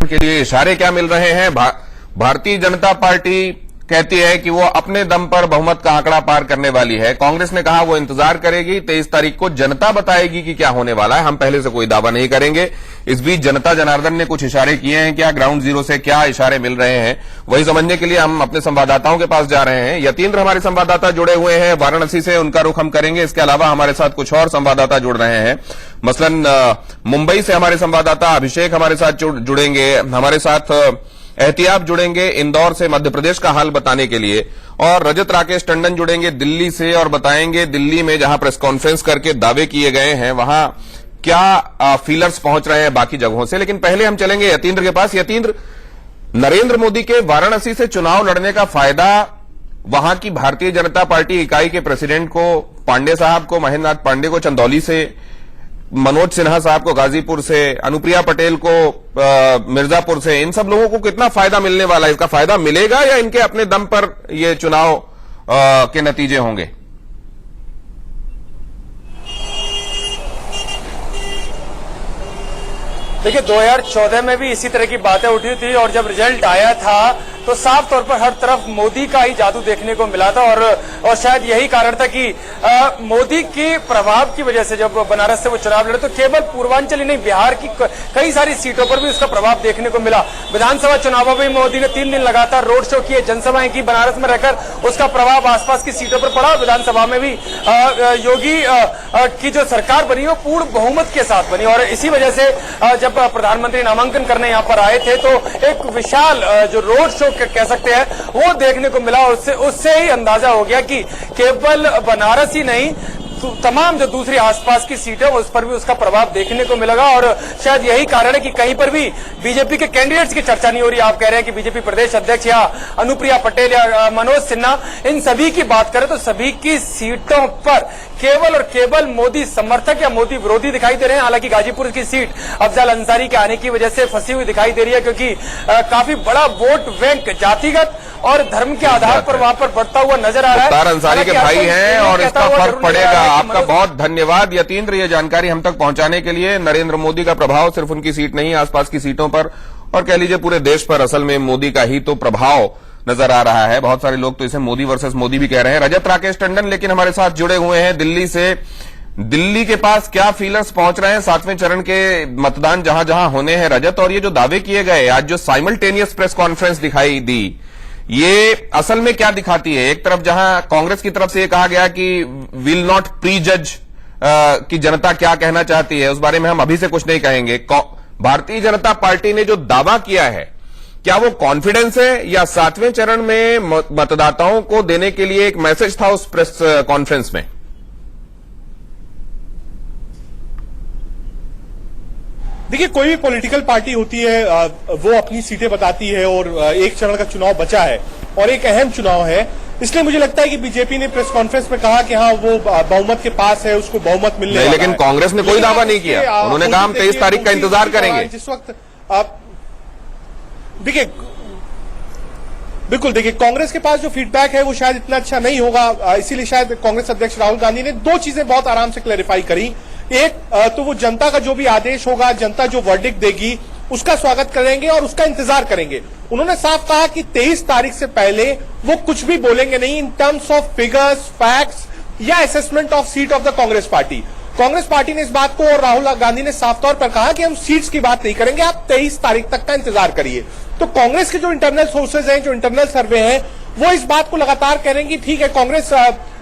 के लिए इशारे क्या मिल रहे हैं? भारतीय जनता पार्टी कहती है कि वो अपने दम पर बहुमत का आंकड़ा पार करने वाली है। कांग्रेस ने कहा वो इंतजार करेगी, 23 तारीख को जनता बताएगी कि क्या होने वाला है, हम पहले से कोई दावा नहीं करेंगे। इस बीच जनता जनार्दन ने कुछ इशारे किए हैं, क्या ग्राउंड जीरो से क्या इशारे मिल रहे हैं, वही समझने के लिए हम अपने संवाददाताओं के पास जा रहे हैं। यतीन्द्र हमारे संवाददाता जुड़े हुए हैं वाराणसी से, उनका रुख हम करेंगे। इसके अलावा हमारे साथ कुछ और संवाददाता जुड़ रहे हैं, मसलन मुंबई से हमारे संवाददाता अभिषेक हमारे साथ जुड़ेंगे, हमारे साथ एहतियाब जुड़ेंगे इंदौर से मध्य प्रदेश का हाल बताने के लिए, और रजत राकेश टंडन जुड़ेंगे दिल्ली से और बताएंगे दिल्ली में जहां प्रेस कॉन्फ्रेंस करके दावे किए गए हैं वहां क्या फीलर्स पहुंच रहे हैं बाकी जगहों से। लेकिन पहले हम चलेंगे यतीन्द्र के पास। यतीन्द्र, नरेंद्र मोदी के वाराणसी से चुनाव लड़ने का फायदा वहां की भारतीय जनता पार्टी इकाई के प्रेसिडेंट को, पांडे साहब को, महेंद्र नाथ पांडे को चंदौली से, मनोज सिन्हा साहब को गाजीपुर से, अनुप्रिया पटेल को मिर्जापुर से, इन सब लोगों को कितना फायदा मिलने वाला है? इसका फायदा मिलेगा या इनके अपने दम पर ये चुनाव के नतीजे होंगे? देखिए 2014 में भी इसी तरह की बातें उठी थी और जब रिजल्ट आया था तो साफ तौर पर हर तरफ मोदी का ही जादू देखने को मिला था और शायद यही कारण था कि मोदी के प्रभाव की वजह से जब बनारस से वो चुनाव लड़े तो केवल पूर्वांचल ही नहीं बिहार की कई सारी सीटों पर भी उसका प्रभाव देखने को मिला। विधानसभा चुनावों में मोदी ने 3 दिन लगातार रोड शो किए, जनसभाएं की, बनारस में रहकर उसका प्रभाव आसपास की सीटों पर पड़ा। विधानसभा में भी योगी की जो सरकार बनी वो पूर्ण बहुमत के साथ बनी और इसी वजह से जब प्रधानमंत्री नामांकन करने यहाँ पर आए थे तो एक विशाल जो रोड शो कह सकते हैं वो देखने को मिला। उससे ही अंदाजा हो गया कि केवल बनारस ही नहीं तमाम जो दूसरी आसपास की सीटें उस पर भी उसका प्रभाव देखने को मिलेगा और शायद यही कारण है कि कहीं पर भी बीजेपी के कैंडिडेट्स की चर्चा नहीं हो रही। आप कह रहे हैं कि बीजेपी प्रदेश अध्यक्ष या अनुप्रिया पटेल या मनोज सिन्हा, इन सभी की बात करें तो सभी की सीटों पर केवल और केवल मोदी समर्थक या मोदी विरोधी दिखाई दे रहे हैं। हालांकि गाजीपुर की सीट अफजल अंसारी के आने की वजह से फंसी हुई दिखाई दे रही है क्योंकि काफी बड़ा वोट बैंक जातिगत और धर्म के आधार पर वहां पर बढ़ता हुआ नजर आ रहा है। मुख्तार अंसारी के भाई हैं और इसका फर्क पड़ेगा। आपका बहुत धन्यवाद यतीन्द्र, ये जानकारी हम तक पहुंचाने के लिए। नरेंद्र मोदी का प्रभाव सिर्फ उनकी सीट नहीं, आसपास की सीटों पर और कह लीजिए पूरे देश पर असल में मोदी का ही तो प्रभाव नजर आ रहा है। बहुत सारे लोग तो इसे मोदी वर्सेस मोदी भी कह रहे हैं। रजत राकेश टंडन लेकिन हमारे साथ जुड़े हुए हैं दिल्ली से। दिल्ली के पास क्या फीलर्स पहुंच रहे हैं 7वें चरण के मतदान जहां जहां होने हैं रजत, और ये जो दावे किए गए आज जो साइमल्टेनियस प्रेस कॉन्फ्रेंस दिखाई दी, ये असल में क्या दिखाती है? एक तरफ जहां कांग्रेस की तरफ से ये कहा गया कि विल नॉट प्री जज कि जनता क्या कहना चाहती है, उस बारे में हम अभी से कुछ नहीं कहेंगे। भारतीय जनता पार्टी ने जो दावा किया है क्या वो कॉन्फिडेंस है या 7वें चरण में मतदाताओं को देने के लिए एक मैसेज था उस प्रेस कॉन्फ्रेंस में? देखिए कोई भी पॉलिटिकल पार्टी होती है वो अपनी सीटें बताती है और एक चरण का चुनाव बचा है और एक अहम चुनाव है, इसलिए मुझे लगता है कि बीजेपी ने प्रेस कॉन्फ्रेंस में कहा कि हाँ वो बहुमत के पास है, उसको बहुमत मिलने वाला है। लेकिन कांग्रेस ने कोई दावा नहीं किया, उन्होंने कहा हम 23 तारीख का इंतजार करेंगे। जिस वक्त देखिए बिल्कुल देखिए कांग्रेस के पास जो फीडबैक है वो शायद इतना अच्छा नहीं होगा, इसीलिए शायद कांग्रेस अध्यक्ष राहुल गांधी ने 2 चीजें बहुत आराम से क्लैरिफाई करी। एक तो वो जनता का जो भी आदेश होगा, जनता जो वर्डिक्ट देगी उसका स्वागत करेंगे और उसका इंतजार करेंगे। उन्होंने साफ कहा कि 23 तारीख से पहले वो कुछ भी बोलेंगे नहीं in terms of figures, facts या assessment of seat of the Congress party. Congress party ने इस बात को और राहुल गांधी ने साफ तौर पर कहा कि हम सीट्स की बात नहीं करेंगे, आप 23 तारीख तक का इंतजार करिए। तो कांग्रेस के जो इंटरनल सोर्सेज हैं, जो इंटरनल सर्वे हैं, वो इस बात को लगातार कह रहे हैं कि ठीक है कांग्रेस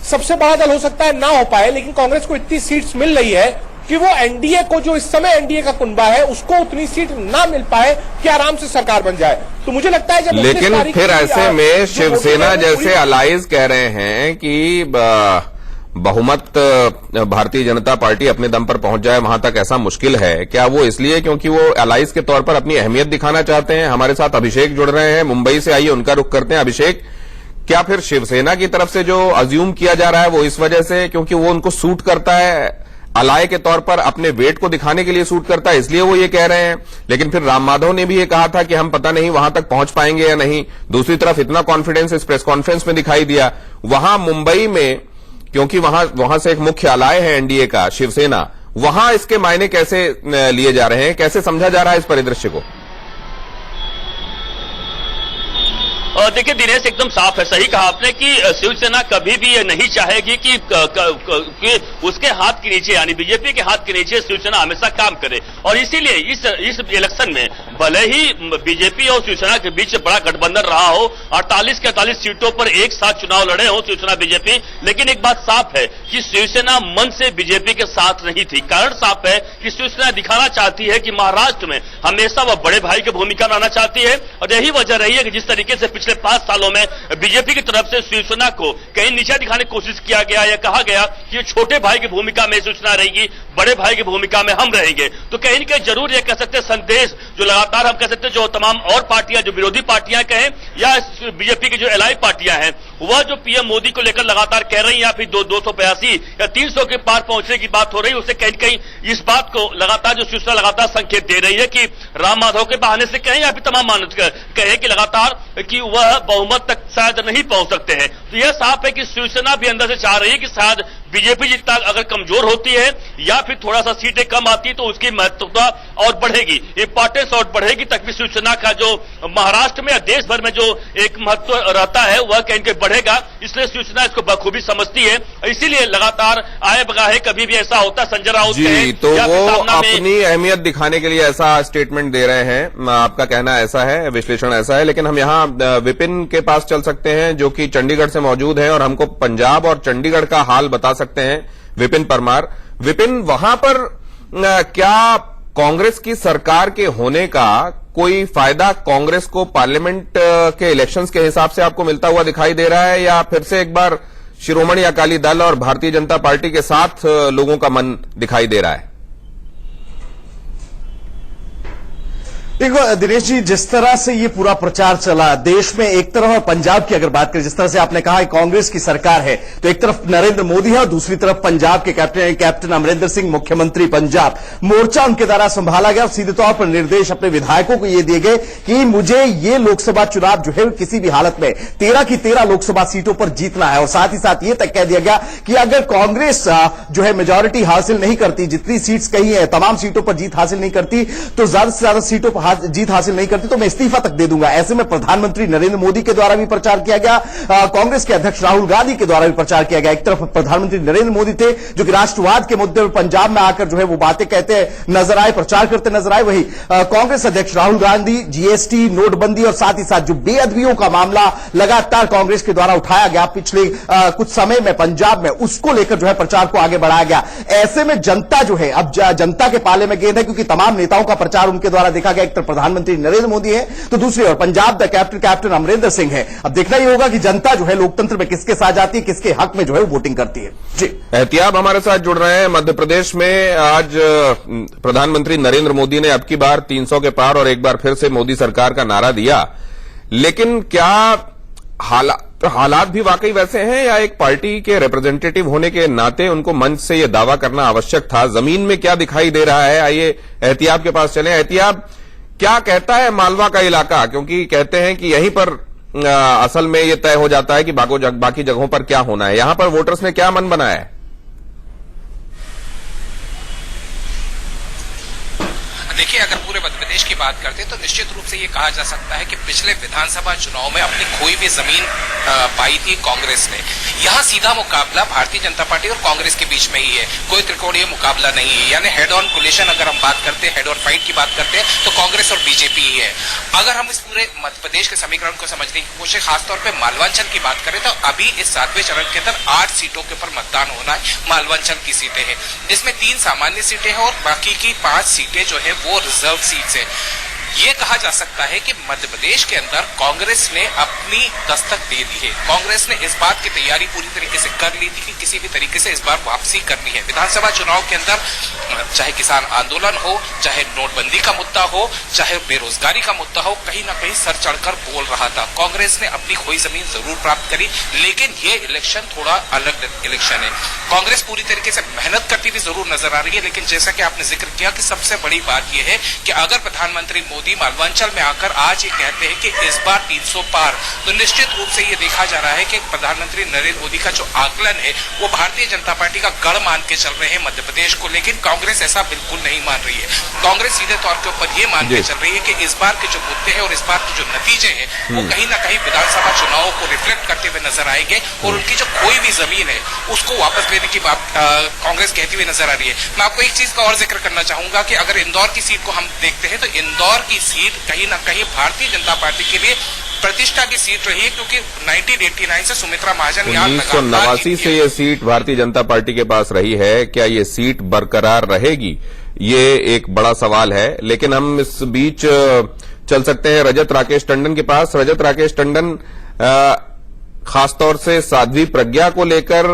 सबसे बड़ा दल हो सकता है, ना हो पाए, लेकिन कांग्रेस को इतनी सीट्स मिल रही है कि वो एनडीए को, जो इस समय एनडीए का कुनबा है, उसको उतनी सीट ना मिल पाए कि आराम से सरकार बन जाए। तो मुझे लगता है जब लेकिन फिर ऐसे में शिवसेना जैसे अलाइज कह रहे हैं कि बहुमत भारतीय जनता पार्टी अपने दम पर पहुंच जाए वहां तक ऐसा मुश्किल है। क्या वो इसलिए क्योंकि वो अलाइज के तौर पर अपनी अहमियत दिखाना चाहते हैं? हमारे साथ अभिषेक जुड़ रहे हैं मुंबई से, आइए उनका रुख करते हैं। अभिषेक, क्या फिर शिवसेना की तरफ से जो अज्यूम किया जा रहा है वो इस वजह से क्योंकि वो उनको सूट करता है, अलाय के तौर पर अपने वेट को दिखाने के लिए सूट करता है, इसलिए वो ये कह रहे हैं? लेकिन फिर राम माधव ने भी ये कहा था कि हम पता नहीं वहां तक पहुंच पाएंगे या नहीं। दूसरी तरफ इतना कॉन्फिडेंस इस प्रेस कॉन्फ्रेंस में दिखाई दिया। वहां मुंबई में क्योंकि वहां से एक मुख्य अलाय है एनडीए का, शिवसेना, वहां इसके मायने कैसे लिए जा रहे हैं, कैसे समझा जा रहा है इस परिदृश्य को? देखिए दिनेश, एकदम साफ है, सही कहा आपने कि शिवसेना कभी भी ये नहीं चाहेगी कि उसके हाथ के नीचे यानी बीजेपी के हाथ के नीचे शिवसेना हमेशा काम करे। और इसीलिए इस इलेक्शन में भले ही बीजेपी और शिवसेना के बीच बड़ा गठबंधन रहा हो, 48 के 48 सीटों पर एक साथ चुनाव लड़े हो शिवसेना बीजेपी, लेकिन एक बात साफ है कि शिवसेना मन से बीजेपी के साथ नहीं थी। कारण साफ है कि शिवसेना दिखाना चाहती है कि महाराष्ट्र में हमेशा वह बड़े भाई की भूमिका निभाना चाहती है, और यही वजह रही है कि जिस तरीके से पिछले 5 सालों में बीजेपी की तरफ से शिवसेना को कहीं नीचे दिखाने की कोशिश किया गया या कहा गया कि छोटे भाई की भूमिका में शिवसेना रहेगी, बड़े भाई की भूमिका में हम रहेंगे, तो कहीं न कहीं जरूर यह कह सकते हैं संदेश जो लगातार हम कह सकते हैं जो तमाम और पार्टियां जो विरोधी पार्टियां कहें या बीजेपी की जो एलाई पार्टियां हैं वह जो पीएम मोदी को लेकर लगातार कह रही हैं या फिर 282 या 300 के पार पहुंचने की बात हो रही है, उससे कहीं कहीं इस बात को लगातार जो शिवसेना लगातार संकेत दे रही है कि राम माधव के बहाने से कहें या फिर तमाम मानव कहें कि लगातार कि वह बहुमत तक शायद नहीं पहुंच सकते हैं। तो यह साफ है कि शिवसेना भी अंदर से चाह रही है कि शायद बीजेपी जितना अगर कमजोर होती है या फिर थोड़ा सा सीटें कम आती है तो उसकी महत्वता और बढ़ेगी, इंपॉर्टेंस और बढ़ेगी, तक भी शिवसेना का जो महाराष्ट्र में या देश भर में जो एक महत्व रहता है वह कहीं बढ़ेगा। इसलिए शिवसेना इसको बखूबी समझती है, इसीलिए लगातार आए बगाहे कभी भी ऐसा होता संजय राउत जी, तो वो अपनी अहमियत दिखाने के लिए ऐसा स्टेटमेंट दे रहे हैं, आपका कहना ऐसा है, विश्लेषण ऐसा है। लेकिन हम यहाँ विपिन के पास चल सकते हैं जो कि चंडीगढ़ से मौजूद है और हमको पंजाब और चंडीगढ़ का हाल बता सकते हैं। विपिन परमार, विपिन, वहां पर क्या कांग्रेस की सरकार के होने का कोई फायदा कांग्रेस को पार्लियामेंट के इलेक्शंस के हिसाब से आपको मिलता हुआ दिखाई दे रहा है, या फिर से एक बार शिरोमणि अकाली दल और भारतीय जनता पार्टी के साथ लोगों का मन दिखाई दे रहा है? देखो दिनेश जी, जिस तरह से ये पूरा प्रचार चला देश में, एक तरफ और पंजाब की अगर बात करें, जिस तरह से आपने कहा कांग्रेस की सरकार है, तो एक तरफ नरेंद्र मोदी है और दूसरी तरफ पंजाब के कैप्टन अमरिंदर सिंह, मुख्यमंत्री पंजाब। मोर्चा उनके द्वारा संभाला गया और सीधे तौर पर निर्देश अपने विधायकों को ये दिए गए कि मुझे ये लोकसभा चुनाव जो है किसी भी हालत में 13 की 13 लोकसभा सीटों पर जीतना है। और साथ ही साथ ये तक कह दिया गया कि अगर कांग्रेस जो है मेजोरिटी हासिल नहीं करती, जितनी सीट्स कही है तमाम सीटों पर जीत हासिल नहीं करती, तो ज्यादा से ज्यादा सीटों पर जीत हासिल नहीं करती तो मैं इस्तीफा तक दे दूंगा। ऐसे में प्रधानमंत्री नरेंद्र मोदी के द्वारा भी प्रचार किया गया, कांग्रेस के अध्यक्ष राहुल गांधी के द्वारा भी प्रचार किया गया। एक तरफ प्रधानमंत्री नरेंद्र मोदी थे जो कि राष्ट्रवाद के मुद्दे पर पंजाब में आकर जो है वो बातें कहते नजर आए, प्रचार करते नजर आए। वही कांग्रेस अध्यक्ष राहुल गांधी जीएसटी, नोटबंदी और साथ ही साथ जो बेअदबियों का मामला लगातार कांग्रेस के द्वारा उठाया गया पिछले कुछ समय में पंजाब में, उसको लेकर जो है प्रचार को आगे बढ़ाया गया। ऐसे में जनता जो है अब जनता के पाले में गेंद है, क्योंकि तमाम नेताओं का प्रचार उनके द्वारा देखा गया। एक तरफ प्रधानमंत्री नरेंद्र मोदी है तो दूसरी ओर पंजाब द कैप्टन अमरिंदर सिंह है। अब देखना ही होगा कि जनता जो है लोकतंत्र में किसके साथ जाती है, किसके हक में जो है वोटिंग करती है। जी, एहतियाब हमारे साथ जुड़ रहे हैं। मध्य प्रदेश में आज प्रधानमंत्री नरेंद्र मोदी ने अब की बार 300 के पार और एक बार फिर से मोदी सरकार का नारा दिया, लेकिन क्या हालात भी वाकई वैसे हैं या एक पार्टी के रिप्रेजेंटेटिव होने के नाते उनको मंच से यह दावा करना आवश्यक था? जमीन में क्या दिखाई दे रहा है? आइए एहतियाब के पास चलें। एहतियाब, क्या कहता है मालवा का इलाका? क्योंकि कहते हैं कि यहीं पर असल में यह तय हो जाता है कि बाकी जगहों पर क्या होना है। यहां पर वोटर्स ने क्या मन बनाया है? देखिए, अगर पूरे मध्य प्रदेश की बात करते हैं तो निश्चित रूप से ये कहा जा सकता है कि पिछले विधानसभा चुनाव में अपनी खोई हुई जमीन पाई थी कांग्रेस ने। यहाँ सीधा मुकाबला भारतीय जनता पार्टी और कांग्रेस के बीच में ही है, कोई त्रिकोणीय मुकाबला नहीं है। यानी हेड ऑन कोलिशन अगर हम बात करते हैं, हेड ऑन फाइट की बात करते हैं तो कांग्रेस और बीजेपी ही है। अगर हम इस पूरे मध्य प्रदेश के समीकरण को समझने की कोशिश खासतौर पर मालवांचल की बात करें तो अभी इस 7वें चरण के अंदर 8 सीटों के ऊपर मतदान होना है। मालवांचल की सीटें हैं, जिसमें 3 सामान्य सीटें हैं और बाकी की 5 सीटें जो है वो रिजर्व सीट्स है। ये कहा जा सकता है कि मध्य प्रदेश के अंदर कांग्रेस ने अपनी दस्तक दे दी है। कांग्रेस ने इस बात की तैयारी पूरी तरीके से कर ली थी कि किसी भी तरीके से इस बार वापसी करनी है। विधानसभा चुनाव के अंदर चाहे किसान आंदोलन हो, चाहे नोटबंदी का मुद्दा हो, चाहे बेरोजगारी का मुद्दा हो, कहीं ना कहीं सर चढ़कर बोल रहा था। कांग्रेस ने अपनी खोई जमीन जरूर प्राप्त करी, लेकिन ये इलेक्शन थोड़ा अलग इलेक्शन है। कांग्रेस पूरी तरीके से मेहनत करती हुई जरूर नजर आ रही है, लेकिन जैसा कि आपने जिक्र किया कि सबसे बड़ी बात यह है कि अगर प्रधानमंत्री मोदी मालवांचल में आकर आज ये कहते हैं कि इस बार 300 पार, तो निश्चित रूप से ये देखा जा रहा है कि प्रधानमंत्री नरेंद्र मोदी का जो आकलन है वो भारतीय जनता पार्टी का गढ़ मान के चल रहे हैं मध्य प्रदेश को, लेकिन कांग्रेस ऐसा बिल्कुल नहीं मान रही है। कांग्रेस सीधे तौर के ऊपर ये मान के चल रही है कि इस बार के जो मुद्दे हैं और इस बार के जो नतीजे हैं वो कहीं ना कहीं विधानसभा चुनावों को रिफ्लेक्ट करते हुए नजर आएंगे और उनकी जो खोई हुई जमीन है उसको वापस लेने की बात कांग्रेस कहती हुई नजर आ रही है। मैं आपको एक चीज का और जिक्र करना चाहूंगा कि अगर इंदौर की सीट को हम देखते हैं तो इंदौर की सीट कहीं ना कहीं भारतीय जनता पार्टी के लिए प्रतिष्ठा की सीट रही है, क्योंकि 1989 से सुमित्रा महाजन यहाँ 1989 से ये सीट भारतीय जनता पार्टी के पास रही है। क्या ये सीट बरकरार रहेगी, ये एक बड़ा सवाल है। लेकिन हम इस बीच चल सकते हैं रजत राकेश टंडन के पास। रजत राकेश टंडन, खासतौर से साध्वी प्रज्ञा को लेकर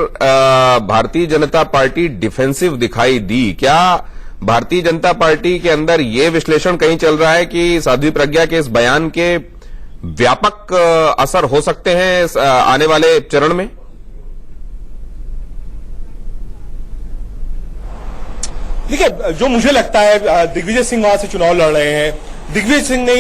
भारतीय जनता पार्टी डिफेंसिव दिखाई दी। क्या भारतीय जनता पार्टी के अंदर ये विश्लेषण कहीं चल रहा है कि साध्वी प्रज्ञा के इस बयान के व्यापक असर हो सकते हैं आने वाले चरण में? देखिए, जो मुझे लगता है दिग्विजय सिंह वहां से चुनाव लड़ रहे हैं। दिग्विजय सिंह ने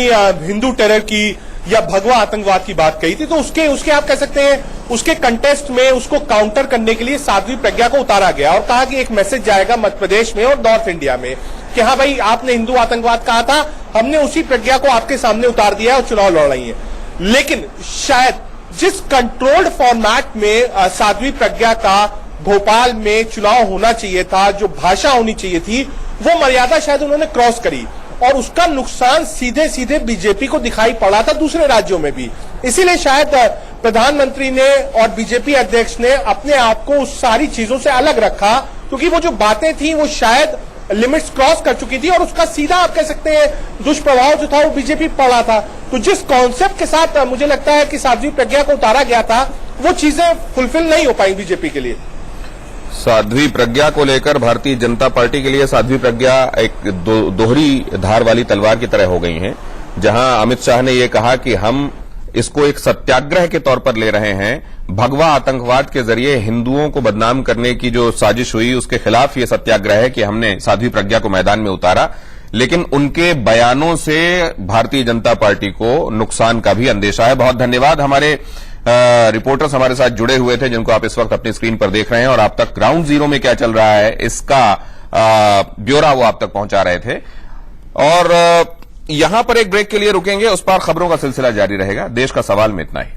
हिंदू टेरर की या भगवा आतंकवाद की बात कही थी, तो उसके आप कह सकते हैं उसके कंटेस्ट में उसको काउंटर करने के लिए साध्वी प्रज्ञा को उतारा गया और कहा कि एक मैसेज जाएगा मध्य प्रदेश में और नॉर्थ इंडिया में कि हाँ भाई, आपने हिंदू आतंकवाद कहा था, हमने उसी प्रज्ञा को आपके सामने उतार दिया और चुनाव लड़ रही है। लेकिन शायद जिस कंट्रोल्ड फॉर्मेट में साध्वी प्रज्ञा का भोपाल में चुनाव होना चाहिए था, जो भाषा होनी चाहिए थी, वो मर्यादा शायद उन्होंने क्रॉस करी और उसका नुकसान सीधे सीधे बीजेपी को दिखाई पड़ा था दूसरे राज्यों में भी। इसीलिए शायद प्रधानमंत्री ने और बीजेपी अध्यक्ष ने अपने आप को उस सारी चीजों से अलग रखा, क्योंकि वो जो बातें थी वो शायद लिमिट्स क्रॉस कर चुकी थी और उसका सीधा आप कह सकते हैं दुष्प्रभाव जो था वो बीजेपी पड़ा था। तो जिस कॉन्सेप्ट के साथ मुझे लगता है कि साध्वी प्रज्ञा को उतारा गया था, वो चीजें फुलफिल नहीं हो पाई बीजेपी के लिए। साध्वी प्रज्ञा को लेकर भारतीय जनता पार्टी के लिए साध्वी प्रज्ञा एक दोहरी धार वाली तलवार की तरह हो गई हैं, जहां अमित शाह ने यह कहा कि हम इसको एक सत्याग्रह के तौर पर ले रहे हैं। भगवा आतंकवाद के जरिए हिंदुओं को बदनाम करने की जो साजिश हुई उसके खिलाफ ये सत्याग्रह है कि हमने साध्वी प्रज्ञा को मैदान में उतारा। लेकिन उनके बयानों से भारतीय जनता पार्टी को नुकसान का भी अंदेशा है। बहुत धन्यवाद। हमारे रिपोर्टर्स हमारे साथ जुड़े हुए थे, जिनको आप इस वक्त अपनी स्क्रीन पर देख रहे हैं और आप तक ग्राउंड जीरो में क्या चल रहा है इसका ब्यौरा वो आप तक पहुंचा रहे थे। और यहां पर एक ब्रेक के लिए रुकेंगे, उस पर खबरों का सिलसिला जारी रहेगा। देश का सवाल में इतना ही।